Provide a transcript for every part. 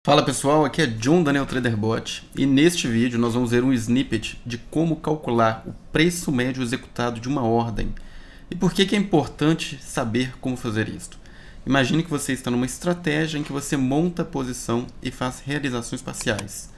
Fala pessoal, aqui é John da NeoTraderBot e neste vídeo nós vamos ver um snippet de como calcular o preço médio executado de uma ordem. E por que é importante saber como fazer isto? Imagine que você está numa estratégia em que você monta a posição e faz realizações parciais.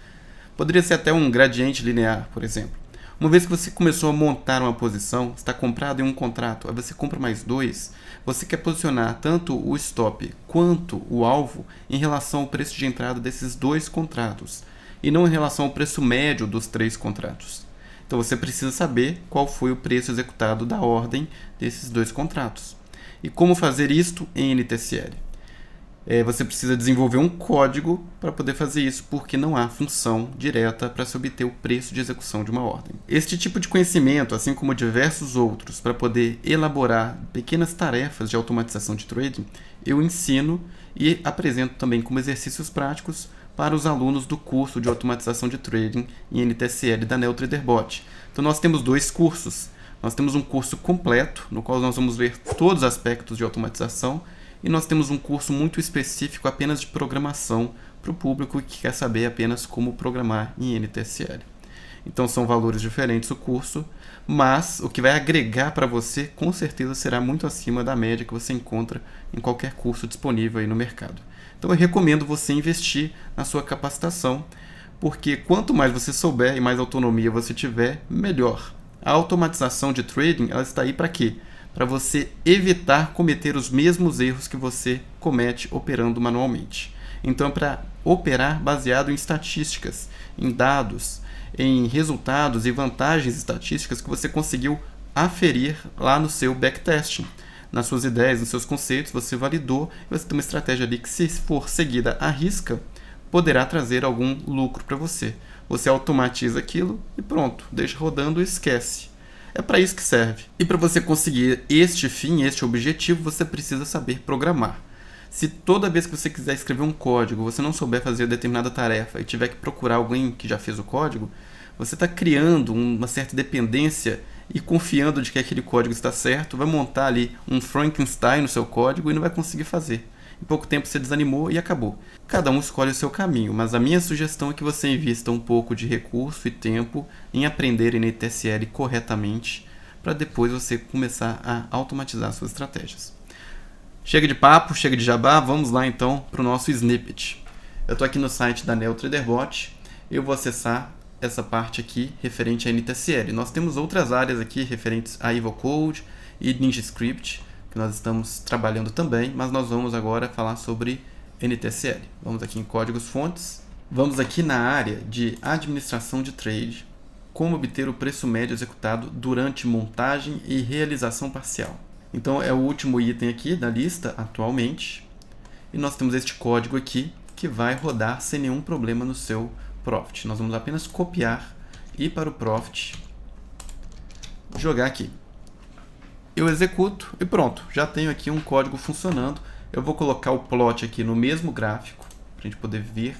Poderia ser até um gradiente linear, por exemplo. Uma vez que você começou a montar uma posição, está comprado em um contrato, aí você compra mais dois, você quer posicionar tanto o stop quanto o alvo em relação ao preço de entrada desses dois contratos, e não em relação ao preço médio dos três contratos. Então você precisa saber qual foi o preço executado da ordem desses dois contratos. E como fazer isto em NTSL? Você precisa desenvolver um código para poder fazer isso, porque não há função direta para se obter o preço de execução de uma ordem. Este tipo de conhecimento, assim como diversos outros, para poder elaborar pequenas tarefas de automatização de trading, eu ensino e apresento também como exercícios práticos para os alunos do curso de automatização de trading em NTSL da NeoTraderBot. Então nós temos dois cursos. Nós temos um curso completo, no qual nós vamos ver todos os aspectos de automatização, e nós temos um curso muito específico apenas de programação para o público que quer saber apenas como programar em NTSL. Então são valores diferentes o curso, mas o que vai agregar para você com certeza será muito acima da média que você encontra em qualquer curso disponível aí no mercado. Então eu recomendo você investir na sua capacitação, porque quanto mais você souber e mais autonomia você tiver, melhor. A automatização de trading, ela está aí para quê? Para você evitar cometer os mesmos erros que você comete operando manualmente. Então, para operar baseado em estatísticas, em dados, em resultados e vantagens estatísticas que você conseguiu aferir lá no seu backtesting. Nas suas ideias, nos seus conceitos, você validou e você tem uma estratégia ali que, se for seguida à risca, poderá trazer algum lucro para você. Você automatiza aquilo e pronto, deixa rodando e esquece. É para isso que serve. E para você conseguir este fim, este objetivo, você precisa saber programar. Se toda vez que você quiser escrever um código, você não souber fazer determinada tarefa e tiver que procurar alguém que já fez o código, você está criando uma certa dependência e confiando de que aquele código está certo, vai montar ali um Frankenstein no seu código e não vai conseguir fazer. Em pouco tempo você desanimou e acabou. Cada um escolhe o seu caminho, mas a minha sugestão é que você invista um pouco de recurso e tempo em aprender NTSL corretamente, para depois você começar a automatizar suas estratégias. Chega de papo, chega de jabá, vamos lá então para o nosso snippet. Eu estou aqui no site da NeoTraderBot, eu vou acessar essa parte aqui referente a NTSL. Nós temos outras áreas aqui referentes a EvoCode e NinjaScript, que nós estamos trabalhando também, mas nós vamos agora falar sobre NTSL. Vamos aqui em códigos fontes, vamos aqui na área de administração de trade, como obter o preço médio executado durante montagem e realização parcial. Então é o último item aqui da lista atualmente, e nós temos este código aqui que vai rodar sem nenhum problema no seu Profit. Nós vamos apenas copiar, ir para o Profit, jogar aqui. Eu executo e pronto, já tenho aqui um código funcionando. Eu vou colocar o plot aqui no mesmo gráfico, para a gente poder ver.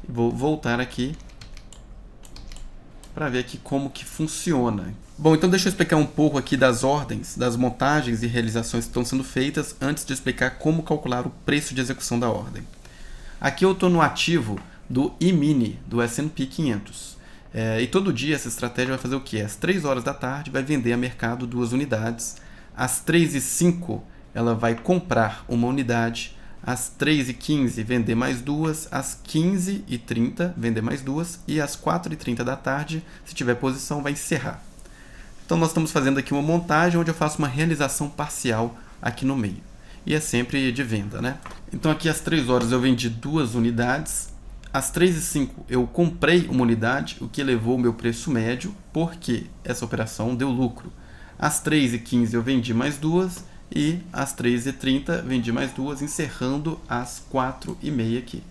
Vou voltar aqui para ver aqui como que funciona. Bom, então deixa eu explicar um pouco aqui das ordens, das montagens e realizações que estão sendo feitas, antes de explicar como calcular o preço de execução da ordem. Aqui eu estou no ativo do E-mini, do S&P 500. E todo dia essa estratégia vai fazer o quê? Às 3 horas da tarde vai vender a mercado 2 unidades. Às 3h05 ela vai comprar uma unidade. Às 3h15 vender mais duas. Às 15h30 vender mais duas. E às 4h30 da tarde, se tiver posição, vai encerrar. Então nós estamos fazendo aqui uma montagem onde eu faço uma realização parcial aqui no meio. E é sempre de venda, né? Então aqui às 3 horas eu vendi 2 unidades. Às 3h05 eu comprei uma unidade, o que elevou o meu preço médio, porque essa operação deu lucro. Às 3h15 eu vendi mais duas e às 3h30 vendi mais duas, encerrando às 4h30 aqui.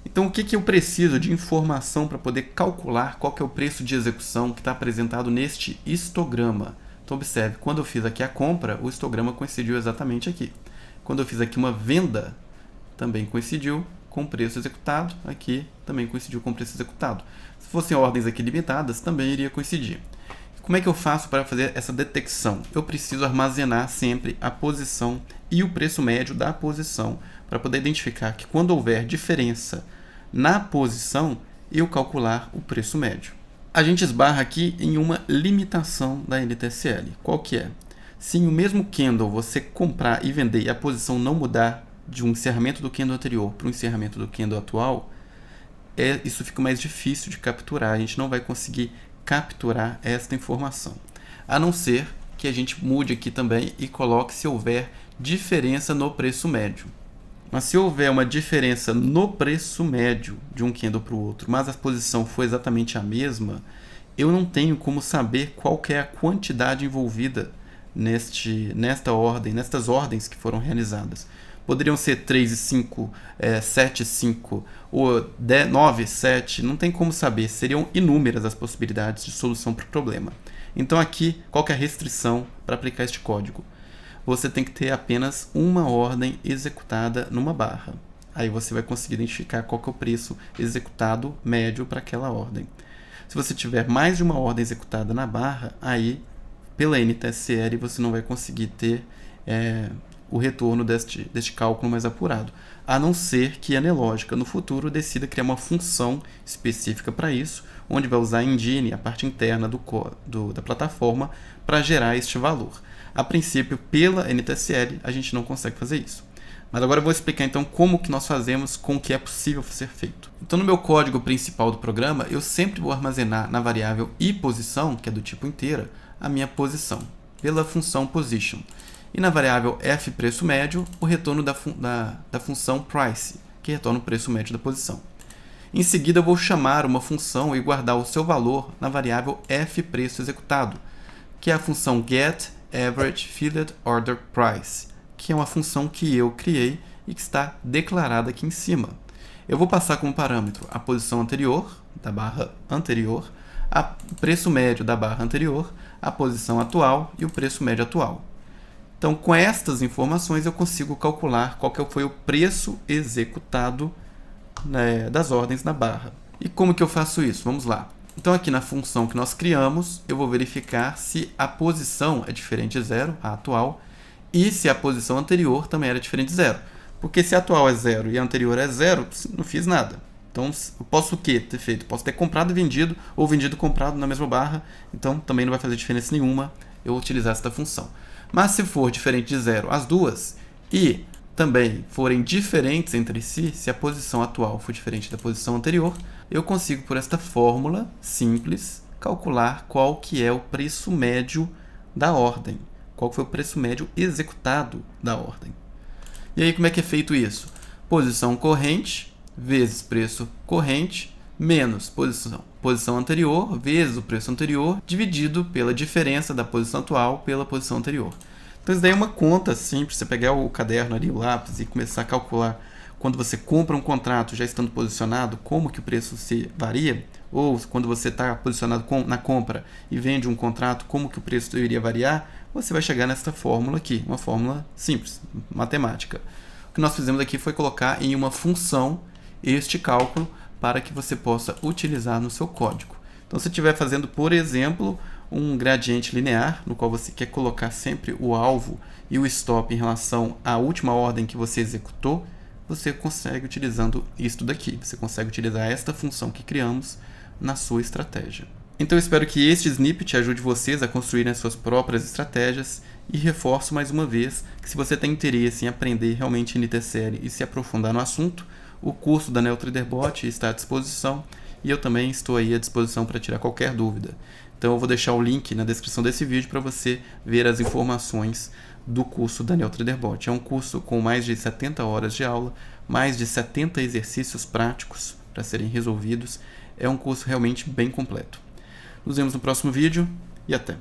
Então o que eu preciso de informação para poder calcular qual que é o preço de execução que está apresentado neste histograma? Então observe, quando eu fiz aqui a compra, o histograma coincidiu exatamente aqui. Quando eu fiz aqui uma venda, também coincidiu com o preço executado, aqui também coincidiu com o preço executado. Se fossem ordens aqui limitadas, também iria coincidir. Como é que eu faço para fazer essa detecção? Eu preciso armazenar sempre a posição e o preço médio da posição para poder identificar que quando houver diferença na posição, eu calcular o preço médio. A gente esbarra aqui em uma limitação da NTSL. Qual que é? Se em o mesmo candle você comprar e vender e a posição não mudar de um encerramento do candle anterior para o encerramento do candle atual, isso fica mais difícil de capturar. A gente não vai conseguir capturar esta informação. A não ser que a gente mude aqui também e coloque se houver diferença no preço médio. Mas se houver uma diferença no preço médio de um candle para o outro, mas a posição for exatamente a mesma, eu não tenho como saber qual que é a quantidade envolvida nesta ordem, nestas ordens que foram realizadas. Poderiam ser 3,5, 7,5 ou 9,7, não tem como saber, seriam inúmeras as possibilidades de solução para o problema. Então aqui, qual que é a restrição para aplicar este código? Você tem que ter apenas uma ordem executada numa barra. Aí você vai conseguir identificar qual que é o preço executado médio para aquela ordem. Se você tiver mais de uma ordem executada na barra, aí pela NTSL você não vai conseguir ter o retorno deste cálculo mais apurado, a não ser que a Nelogica no futuro decida criar uma função específica para isso, onde vai usar a engine, a parte interna da plataforma, para gerar este valor. A princípio, pela NTSL, a gente não consegue fazer isso. Mas agora eu vou explicar então como que nós fazemos com o que é possível ser feito. Então no meu código principal do programa, eu sempre vou armazenar na variável iPosição, que é do tipo inteira, a minha posição, pela função position. E na variável fPreço-médio, o retorno da função price, que retorna o preço médio da posição. Em seguida, eu vou chamar uma função e guardar o seu valor na variável fPreço-executado, que é a função getAverageFilledOrderPrice, que é uma função que eu criei e que está declarada aqui em cima. Eu vou passar como parâmetro a posição anterior, da barra anterior, o preço médio da barra anterior, a posição atual e o preço médio atual. Então, com estas informações, eu consigo calcular qual que foi o preço executado das ordens na barra. E como que eu faço isso? Vamos lá. Então, aqui na função que nós criamos, eu vou verificar se a posição é diferente de 0, a atual, e se a posição anterior também era diferente de 0. Porque se a atual é 0 e a anterior é 0, não fiz nada. Então, eu posso o quê ter feito? Posso ter comprado e vendido, ou vendido e comprado na mesma barra. Então, também não vai fazer diferença nenhuma eu utilizar esta função. Mas se for diferente de 0 as duas, e também forem diferentes entre si, se a posição atual for diferente da posição anterior, eu consigo, por esta fórmula simples, calcular qual que é o preço médio da ordem. Qual foi o preço médio executado da ordem. E aí, como é que é feito isso? Posição corrente vezes preço corrente menos posição anterior vezes o preço anterior dividido pela diferença da posição atual pela posição anterior. Então isso daí é uma conta simples, você pegar o caderno ali, o lápis e começar a calcular quando você compra um contrato já estando posicionado, como que o preço se varia, ou quando você está posicionado na compra e vende um contrato, como que o preço iria variar, você vai chegar nesta fórmula aqui, uma fórmula simples, matemática. O que nós fizemos aqui foi colocar em uma função este cálculo para que você possa utilizar no seu código. Então, se estiver fazendo, por exemplo, um gradiente linear, no qual você quer colocar sempre o alvo e o stop em relação à última ordem que você executou, você consegue utilizando isto daqui. Você consegue utilizar esta função que criamos na sua estratégia. Então, eu espero que este snippet ajude vocês a construírem as suas próprias estratégias e reforço mais uma vez que se você tem interesse em aprender realmente NTSL e se aprofundar no assunto, o curso da NeoTraderBot está à disposição e eu também estou aí à disposição para tirar qualquer dúvida. Então eu vou deixar o link na descrição desse vídeo para você ver as informações do curso da NeoTraderBot. É um curso com mais de 70 horas de aula, mais de 70 exercícios práticos para serem resolvidos. É um curso realmente bem completo. Nos vemos no próximo vídeo e até!